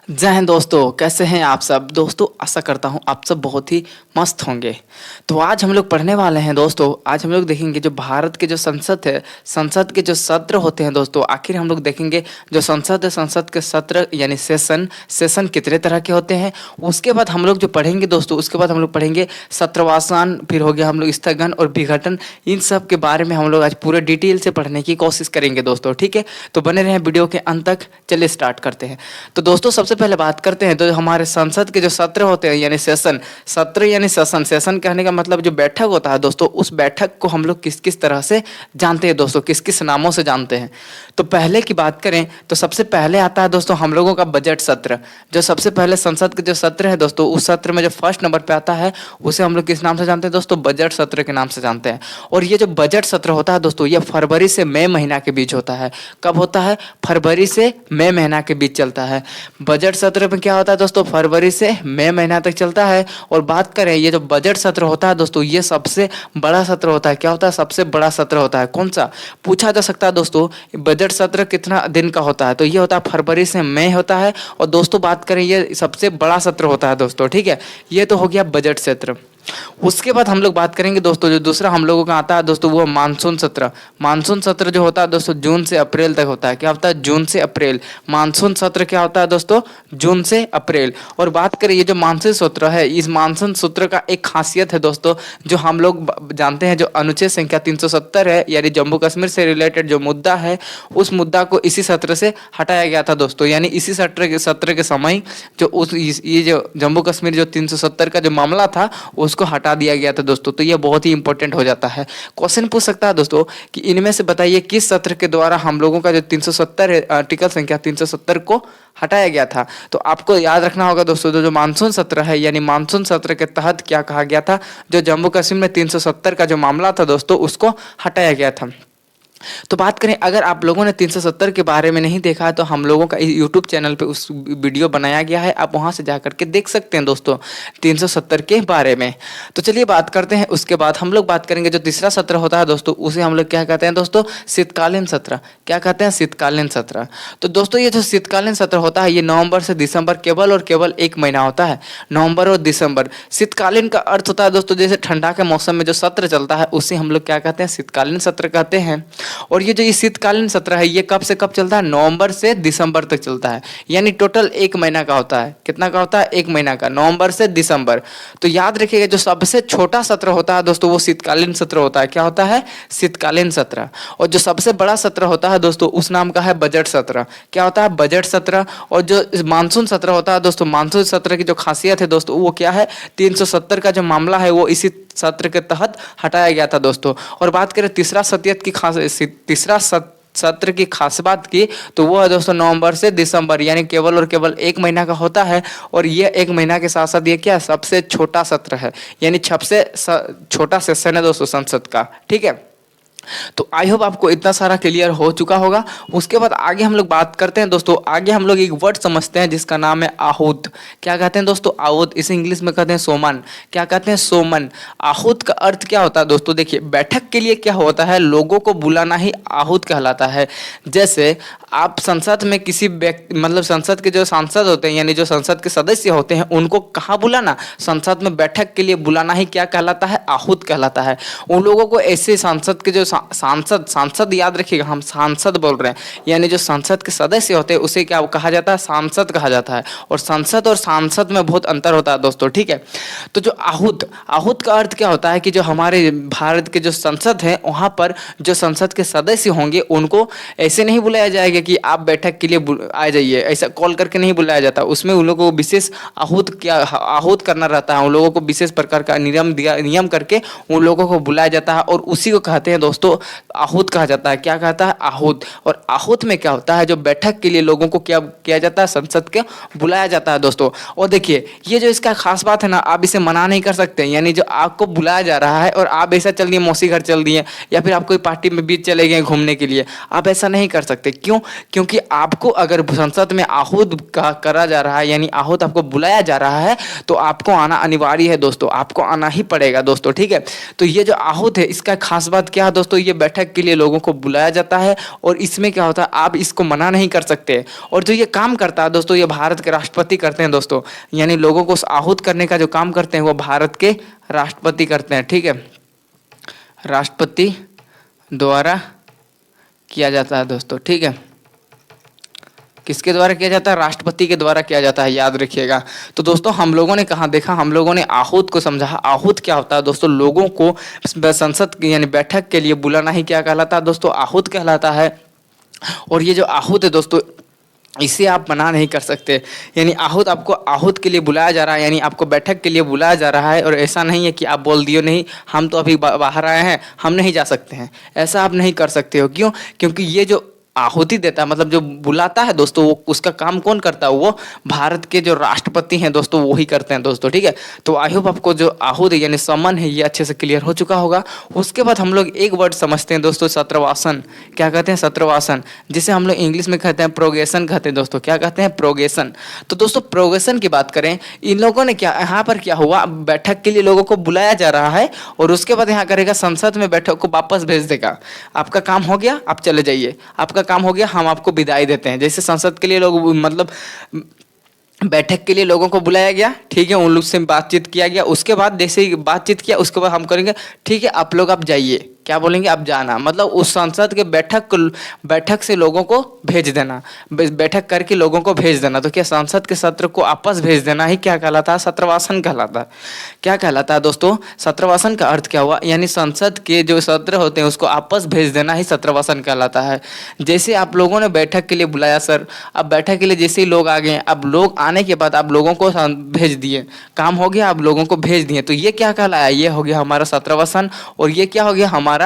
जय हिंद दोस्तों, कैसे हैं आप सब। दोस्तों आशा करता हूं आप सब बहुत ही मस्त होंगे। तो आज हम लोग पढ़ने वाले हैं दोस्तों। आज हम लोग देखेंगे जो भारत के जो संसद है, संसद के जो सत्र होते हैं दोस्तों। आखिर हम लोग देखेंगे जो संसद है, संसद के सत्र यानी सेशन कितने तरह के होते हैं। उसके बाद हम लोग जो पढ़ेंगे दोस्तों, उसके बाद हम लोग पढ़ेंगे सत्रवासन, फिर हो गया हम लोग स्थगन और विघटन। इन सब के बारे में हम लोग आज पूरे डिटेल से पढ़ने की कोशिश करेंगे दोस्तों, ठीक है। तो बने रहें वीडियो के अंत तक। चलिए स्टार्ट करते हैं। तो दोस्तों सबसे पहले बात करते हैं तो हमारे संसद के जो सत्र होते हैं यानी सेशन, सत्र यानी सेशन कहने का मतलब जो बैठक होता है दोस्तों, उस बैठक को हम लोग किस किस तरह से जानते हैं दोस्तों, किस किस नामों से जानते हैं। तो पहले की बात करें तो सबसे पहले आता है दोस्तों हम लोगों का बजट सत्र। जो सबसे पहले संसद के जो सत्र है दोस्तों, उस सत्र में जो फर्स्ट नंबर पे आता है उसे हम लोग किस नाम से जानते हैं दोस्तों, बजट सत्र के नाम से जानते हैं। और ये जो बजट सत्र होता है दोस्तों, ये फरवरी से मई महीना के बीच होता है। कब होता है? फरवरी से मई महीना के बीच चलता है। बजट सत्र में क्या होता है दोस्तों, फरवरी से मई महीना तक चलता है। और बात करें ये जो बजट सत्र होता है दोस्तों, ये सबसे बड़ा सत्र होता है। क्या होता है? सबसे बड़ा सत्र होता है। कौन सा? पूछा जा सकता है दोस्तों, बजट सत्र कितना दिन का होता है, तो ये होता है फरवरी से मई होता है। और दोस्तों बात करें ये सबसे बड़ा सत्र होता है दोस्तों, ठीक है। ये तो हो गया बजट सत्र। उसके बाद हम लोग बात करेंगे दोस्तों, जो दूसरा हम लोगों का आता है दोस्तों, वो मानसून सत्र। मानसून सत्र जो होता है दोस्तों, जून से अप्रैल तक होता है। क्या होता है? जून से अप्रैल। मानसून सत्र क्या होता है दोस्तों? जून से अप्रैल। और बात करें ये जो मानसून सत्र है, इस मानसून सत्र का एक खासियत है दोस्तों, जो हम लोग जानते हैं, जो अनुच्छेद संख्या 370 है, यानी जम्मू कश्मीर से रिलेटेड जो मुद्दा है, उस मुद्दा को इसी सत्र से हटाया गया था दोस्तों। यानी इसी सत्र के समय जो ये जो जम्मू कश्मीर जो 370 का जो मामला था, उसको हटा दिया गया था दोस्तों। तो ये बहुत ही इंपॉर्टेंट हो जाता है। क्वेश्चन पूछ सकता है दोस्तों कि इनमें से बताइए किस सत्र के द्वारा हम लोगों का जो 370 है, आर्टिकल संख्या 370 को हटाया गया था। तो आपको याद रखना होगा दोस्तों, जो मानसून सत्र है, यानी मानसून सत्र के तहत क्या कहा गया था, जो जम्मू कश्मीर में 370 का जो मामला था दोस्तों, उसको हटाया गया था। तो बात करें, अगर आप लोगों ने 370 के बारे में नहीं देखा है तो हम लोगों का यूट्यूब चैनल पे उस वीडियो बनाया गया है, आप वहां से जाकर के देख सकते हैं दोस्तों 370 के बारे में। तो चलिए बात करते हैं। उसके बाद हम लोग बात करेंगे जो तीसरा सत्र होता है दोस्तों, उसे हम लोग क्या कहते हैं दोस्तों, शीतकालीन सत्र। क्या कहते हैं? शीतकालीन सत्र। तो दोस्तों ये जो शीतकालीन सत्र होता है, ये नवंबर से दिसंबर केवल और केवल एक महीना होता है, नवंबर और दिसंबर। शीतकालीन का अर्थ होता है दोस्तों, जैसे ठंडा के मौसम में जो सत्र चलता है उसे हम लोग क्या कहते हैं, शीतकालीन सत्र कहते हैं। और ये जो ये शीतकालीन सत्र है, ये कब से कब चलता है? नवंबर से दिसंबर तक चलता है। यानी टोटल एक महीना का होता है। कितना का होता है? एक महीना का, नवंबर से दिसंबर। तो याद रखिएगा, जो सबसे छोटा सत्र होता है दोस्तों, वो शीतकालीन सत्र होता है। क्या होता है? शीतकालीन सत्र। और जो सबसे बड़ा सत्र होता है दोस्तों, उस नाम का है बजट सत्र। क्या होता है? बजट सत्र। और जो मानसून सत्र होता है दोस्तों, मानसून सत्र की जो खासियत है दोस्तों, वो क्या है, 370 का जो मामला है वो इसी सत्र के तहत हटाया गया था दोस्तों। और बात करें तीसरा सत्र की खास बात की, तो वो है दोस्तों नवंबर से दिसंबर, यानी केवल और केवल एक महीना का होता है। और ये एक महीना के साथ साथ ये क्या, सबसे छोटा सत्र है, यानी सबसे छोटा सेशन है दोस्तों संसद का, ठीक है। तो आई होप आपको इतना सारा क्लियर हो चुका होगा। उसके बाद आगे हम लोग बात करते हैं दोस्तों। आगे हम लोग एक वर्ड समझते हैं जिसका नाम है आहूत। क्या कहते हैं दोस्तों? आहूत। इसे इंग्लिश में कहते हैं सोमन। क्या कहते हैं? सोमन। आहूत का अर्थ क्या होता है दोस्तों? देखिए, बैठक के लिए क्या होता है, लोगों को बुलाना ही आहूत कहलाता है। जैसे आप संसद में किसी व्यक्ति, मतलब संसद के जो सांसद होते हैं, यानी जो संसद के सदस्य होते हैं, उनको कहाँ बुलाना, संसद में बैठक के लिए बुलाना ही क्या कहलाता है? आहूत कहलाता है। उन लोगों को ऐसे सांसद के जो सांसद याद रखिएगा, हम सांसद बोल रहे हैं, यानी जो संसद के सदस्य होते हैं उसे क्या कहा जाता है? सांसद कहा जाता है। और संसद और सांसद में बहुत अंतर होता है दोस्तों, ठीक है। तो जो आहूत का अर्थ क्या होता है कि जो हमारे भारत के जो संसद है, वहाँ पर जो संसद के सदस्य होंगे उनको ऐसे नहीं बुलाया जाएगा कि आप बैठक के लिए आ जाइए, ऐसा कॉल करके नहीं बुलाया जाता। उसमें उन लोगों को विशेष आहूत करना रहता है। उन लोगों को विशेष प्रकार का नियम करके उन लोगों को बुलाया जाता है, और उसी को कहते हैं दोस्तों आहूत कहा जाता है। क्या कहता है? आहूत। और आहूत में क्या होता है, जो बैठक के लिए लोगों को क्या किया जाता है, संसद के बुलाया जाता है दोस्तों। और देखिए, ये जो इसका खास बात है ना, आप इसे मना नहीं कर सकते। यानी जो आपको बुलाया जा रहा है और आप ऐसा चल दिए, मौसी घर चल दिए, या फिर आप कोई पार्टी में बीच चले गए घूमने के लिए, आप ऐसा नहीं कर सकते। क्यों? क्योंकि आपको अगर संसद में आहूत करा जा रहा है, यानी आहूत आपको बुलाया जा रहा है, तो आपको आना अनिवार्य है दोस्तों, आपको आना ही पड़ेगा दोस्तों, ठीक है। तो ये जो आहूत है, इसका खास बात क्या है दोस्तों, दोस्तों ये बैठक के लिए लोगों को बुलाया जाता है और इसमें क्या होता है आप इसको मना नहीं कर सकते। और जो ये काम करता है दोस्तों ये भारत के राष्ट्रपति करते हैं दोस्तों, यानी लोगों को आहूत करने का जो काम करते हैं वो भारत के राष्ट्रपति करते हैं, ठीक है, राष्ट्रपति द्वारा किया जाता है दोस्तों, ठीक है। किसके द्वारा किया जाता है? राष्ट्रपति के द्वारा किया जाता है, याद रखिएगा। तो दोस्तों हम लोगों ने कहाँ देखा, हम लोगों ने आहूत को समझा। आहूत क्या होता है दोस्तों? लोगों को संसद यानी बैठक के लिए बुलाना ही क्या कहलाता है दोस्तों? आहूत कहलाता है। और ये जो आहूत है दोस्तों इसे आप मना नहीं कर सकते, यानी आहूत आपको आहूत के लिए बुलाया जा रहा है, यानी आपको बैठक के लिए बुलाया जा रहा है। और ऐसा नहीं है कि आप बोल दियो नहीं हम तो अभी बाहर आए हैं हम नहीं जा सकते हैं, ऐसा आप नहीं कर सकते हो। क्यों? क्योंकि ये जो आहुति देता है मतलब जो बुलाता है दोस्तों वो उसका काम कौन करता है? वो भारत के जो राष्ट्रपति हैं दोस्तों वो ही करते हैं दोस्तों, ठीक है। तो आई होप आपको जो आहुति यानी समन है ये अच्छे से क्लियर हो चुका होगा। उसके बाद हम लोग एक वर्ड समझते हैं दोस्तों, सत्रवासन। क्या कहते हैं? सत्रवासन, जिसे हम लोग इंग्लिश में कहते हैं प्रोगेशन कहते हैं दोस्तों। क्या कहते हैं? प्रोगेशन। तो दोस्तों प्रोगेशन की बात करें, इन लोगों ने क्या यहाँ पर क्या हुआ, बैठक के लिए लोगों को बुलाया जा रहा है और उसके बाद यहाँ करेगा संसद में बैठक को वापस भेज देगा। आपका काम हो गया, आप चले जाइए, आपका काम हो गया, हम आपको विदाई देते हैं। जैसे संसद के लिए लोग मतलब बैठक के लिए लोगों को बुलाया गया, ठीक है, उन लोग से बातचीत किया गया, उसके बाद जैसे ही बातचीत किया उसके बाद हम करेंगे ठीक है आप लोग आप जाइए, क्या बोलेंगे? आप जाना, मतलब उस संसद के बैठक से लोगों को भेज देना, बैठक करके लोगों को भेज देना। तो क्या संसद के सत्र को आपस भेज देना ही क्या कहलाता है? सत्रवासन कहलाता है। क्या कहलाता है दोस्तों? सत्रवासन का अर्थ क्या हुआ? यानी संसद के जो सत्र होते हैं उसको आपस भेज देना ही सत्रवासन कहलाता है। जैसे आप लोगों ने बैठक के लिए बुलाया सर, अब बैठक के लिए जैसे ही लोग आ गए, अब लोग आने के बाद आप लोगों को भेज दिए, काम हो गया, आप लोगों को भेज दिए, तो ये क्या कहलाया? ये हो गया हमारा सत्रवासन। और ये क्या हो गया? हमारा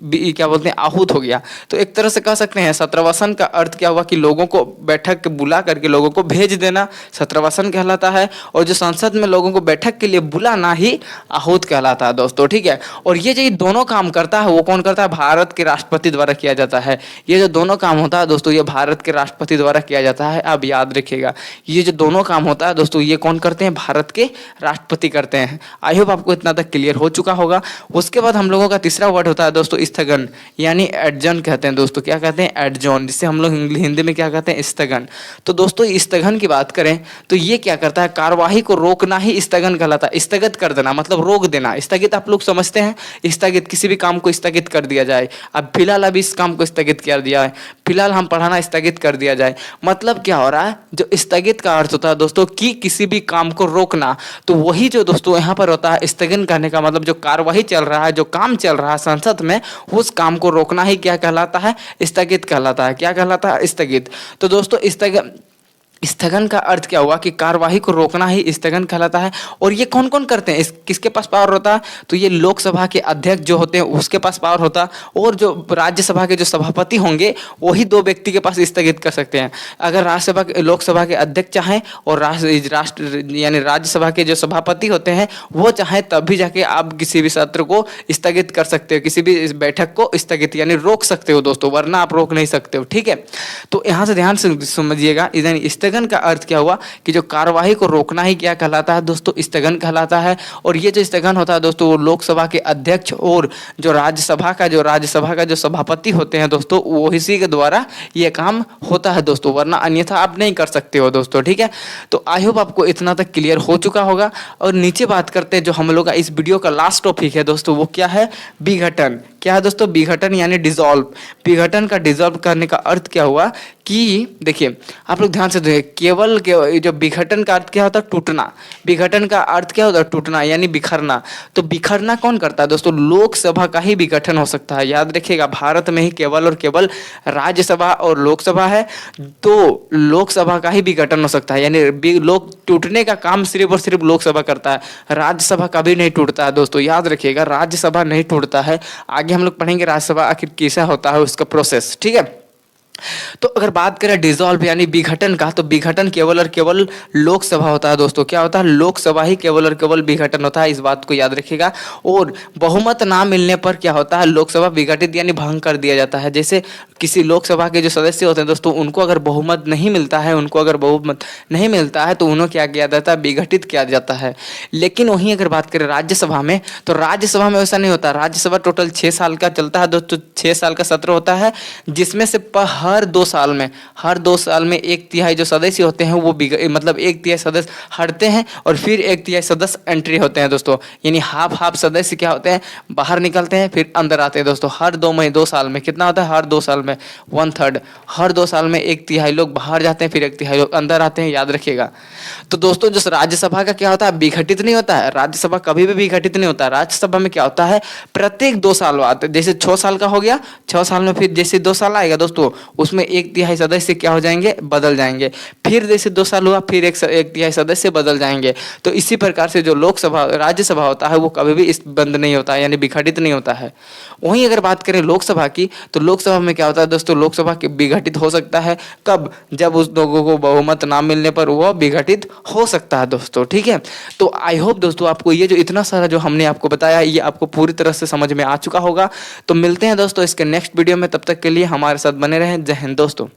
क्या बोलते हैं? आहूत हो गया। तो एक तरह से कह सकते हैं सत्रवासन का अर्थ क्या हुआ कि लोगों को बैठक बुला करके लोगों को भेज देना सत्रवासन कहलाता है। और जो संसद में लोगों को बैठक के लिए बुलाना ही आहूत कहलाता है दोस्तों, ठीक है। और ये जो दोनों काम करता है वो कौन करता है? भारत के राष्ट्रपति द्वारा किया जाता है। ये जो दोनों काम होता है दोस्तों ये भारत के राष्ट्रपति द्वारा किया जाता है। आप याद रखिएगा ये जो दोनों काम होता है दोस्तों ये कौन करते हैं? भारत के राष्ट्रपति करते हैं। आई होप आपको इतना तक क्लियर हो चुका होगा। उसके बाद हम लोगों का तीसरा वर्ड होता है दोस्तों स्थगन, यानी एडजॉर्न कहते हैं दोस्तों। क्या कहते हैं? एडजॉर्न, जिसे हम लोग हिंदी में क्या कहते हैं? स्थगन। तो दोस्तों स्थगन की बात करें तो ये क्या करता है? कार्यवाही को रोकना ही स्थगन कहलाता है। स्थगित कर देना मतलब रोक देना। स्थगित आप लोग समझते हैं, स्थगित किसी भी काम को स्थगित कर दिया जाए। अब फिलहाल अभी इस काम को स्थगित कर दिया है, फिलहाल हम पढ़ाना स्थगित कर दिया जाए, मतलब क्या हो रहा है? जो स्थगित का अर्थ होता है दोस्तों कि किसी भी काम को रोकना। तो वही जो दोस्तों यहाँ पर होता है स्थगन करने का मतलब जो कार्यवाही चल रहा है, जो काम चल रहा है संसद में, उस काम को रोकना ही क्या कहलाता है? स्थगित कहलाता है। क्या कहलाता है? स्थगित। तो दोस्तों स्थगन का अर्थ क्या हुआ कि कार्यवाही को रोकना ही स्थगन कहलाता है। और ये कौन कौन करते हैं? किसके पास पावर होता है? तो ये लोकसभा के अध्यक्ष जो होते हैं उसके पास पावर होता है, और जो राज्यसभा के जो सभापति होंगे वही दो व्यक्ति के पास स्थगित कर सकते हैं। अगर लोकसभा के अध्यक्ष चाहें और राष्ट्र यानी राज्यसभा के जो सभापति होते हैं वो चाहें तब भी जाके आप किसी भी सत्र को स्थगित कर सकते हो, किसी भी बैठक को स्थगित यानी रोक सकते हो दोस्तों, वरना आप रोक नहीं सकते हो, ठीक है। तो यहाँ से ध्यान से समझिएगा, स्थगन का अर्थ क्या हुआ कि जो कार्यवाही को रोकना ही क्या कहलाता है दोस्तों? स्थगन कहलाता है। और ये जो स्थगन होता है दोस्तों वो लोकसभा के अध्यक्ष और जो राज्यसभा का जो सभापति होते हैं दोस्तों वो इसी के द्वारा ये काम होता है दोस्तों, वरना अन्यथा आप नहीं कर सकते हो दोस्तों, ठीक है। तो आई होप आपको इतना तक क्लियर हो चुका होगा। और नीचे बात करते हैं जो हम लोग का इस वीडियो का लास्ट टॉपिक है दोस्तों, वो क्या है? विघटन। क्या है दोस्तों? विघटन यानी डिसॉल्व। विघटन का डिसॉल्व करने का अर्थ क्या हुआ कि देखिए आप लोग ध्यान से देखिए, केवल जो विघटन का अर्थ क्या होता है? टूटना। विघटन का अर्थ क्या होता है? टूटना यानी बिखरना। तो बिखरना कौन करता है दोस्तों? लोकसभा का ही विघटन हो सकता है। याद रखिएगा भारत में ही केवल और केवल राज्यसभा और लोकसभा है, तो लोकसभा का ही विघटन हो सकता है, यानी लोक टूटने का काम सिर्फ और सिर्फ लोकसभा करता है, राज्यसभा कभी नहीं टूटता है दोस्तों। याद रखिएगा राज्यसभा नहीं टूटता है। आगे हम लोग पढ़ेंगे राज्यसभा आखिर कैसा होता है उसका प्रोसेस, ठीक है। तो अगर बात करें डिसॉल्व यानी विघटन का, तो विघटन केवल और केवल लोकसभा होता है दोस्तों। क्या होता है? लोकसभा ही केवल और केवल विघटन होता है, इस बात को याद रखिएगा। और बहुमत ना मिलने पर क्या होता है? लोकसभा विघटित यानी भंग कर दिया जाता है। जैसे किसी लोकसभा के जो सदस्य होते हैं दोस्तों, उनको अगर बहुमत नहीं मिलता है, उनको अगर बहुमत नहीं मिलता है तो उन्हें क्या किया जाता है? विघटित किया जाता है। लेकिन वहीं अगर बात करें राज्यसभा में, तो राज्यसभा में ऐसा नहीं होता। राज्यसभा टोटल 6 साल का चलता है दोस्तों, 6 साल का सत्र होता है, जिसमें से हर 2 साल में 1/3 जो सदस्य होते हैं वो मतलब 1/3 सदस्य हटते हैं और फिर 1/3 सदस्य एंट्री होते हैं दोस्तों। यानी हाफ हाफ सदस्य क्या होते हैं? बाहर निकलते हैं फिर अंदर आते हैं दोस्तों। हर 2 साल में कितना होता है? हर 2 साल में 1/3, हर 2 साल में 1/3 लोग बाहर जाते हैं, फिर 1/3 लोग अंदर आते हैं, याद रखिएगा। तो दोस्तों जो राज्यसभा का क्या होता है? विघटित नहीं होता है। राज्यसभा कभी भी विघटित नहीं होता है। राज्यसभा में क्या होता है? प्रत्येक 2 साल बाद, जैसे 6 साल का हो गया, 6 साल में फिर जैसे 2 साल आएगा दोस्तों, उसमें 1/3 सदस्य क्या हो जाएंगे? बदल जाएंगे। फिर जैसे 2 साल हुआ, फिर 1/3 सदस्य बदल जाएंगे। तो इसी प्रकार से जो लोकसभा राज्यसभा होता है वो कभी भी इस बंद नहीं होता है, यानी विघटित नहीं होता है। वहीं अगर बात करें लोकसभा की, तो लोकसभा में क्या होता है दोस्तों? लोकसभा के विघटित हो सकता है कब? जब उस लोगों को बहुमत ना मिलने पर वह विघटित हो सकता है दोस्तों। ठीक है, तो आई होप दोस्तों आपको ये जो इतना सारा जो हमने आपको बताया, ये आपको पूरी तरह से समझ में आ चुका होगा। तो मिलते हैं दोस्तों इसके नेक्स्ट वीडियो में, तब तक के लिए हमारे साथ बने रहें। जय हिंद दोस्तों।